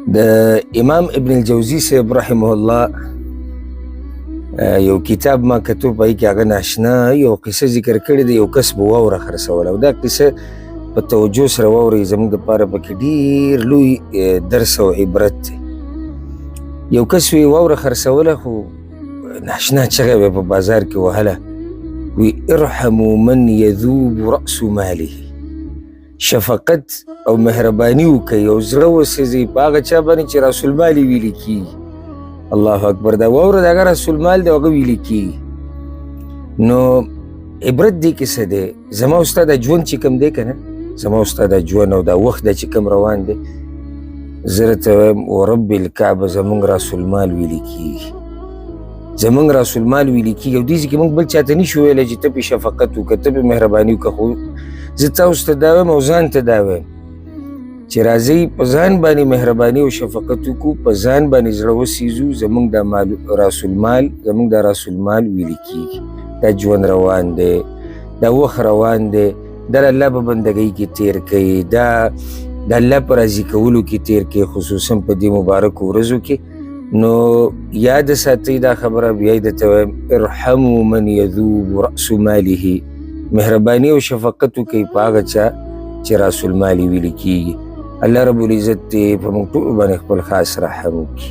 د امام ابن الجوزي صاحب رحمه الله یو کتاب ما کتو پای کې هغه ناشنا یو قصه ذکر کړې ده. یو کس به واوره خرڅوله او دا قصه په توجه سره واورئ، زموږ دپاره پکې ډېر لوی درس او عبرت دی. یو کس وی واوره خرڅوله خو ناشنا چغه به په بازار کې وهله، وی ارحموا من یذوب رأس ماله، شفقت او مهرباني وکړئ او زړه وسېزئ په هغه چا باندې چې راس المال یې ویلې کېږي. الله اکبر، دا واوره د هغه راس المال دی او هغه ویلې کېږي. نو عبرت دې کې څه دی؟ زما او ستا دا ژوند چې کوم دی که نه، زما او ستا دا ژوند او دا وخت دا چې کوم روان دی، زه درته وایم ورب الکعبه زمونږ راس المال ویلې کېږي، زمونږ راس المال ویلې کېږي. او دې ځای کې موږ بل چاته نشو ویلی چې ته پې شفقت وکړه، ته پې مهرباني وکړه. خو زه تاسو ته دا وایم او ځان ته دا وایم چې راځئ په ځان باندې مهرباني او شفقت وکړو، په ځان باندې زړه وسېزو. زمونږ دا راس المال، زمونږ دا راس المال ویلې کېږي. دا ژوند روان دی، دا وخت روان دی، دا د الله په بندګۍ کې تېر کوئ، دا د الله په راضي کولو کې تېر کوئ، خصوصا په دې مبارکو ورځو کې. نو یاد ساتئ دا خبره، بیا یې درته وایم ارحموا من یذوب رأس ماله، مهرباني او شفقت وکئ په هغه چا چې راس المال یې ویلې کېږي. الله رب العزت دې په موږ ټولو باندې خپل خاص رحم وکړي.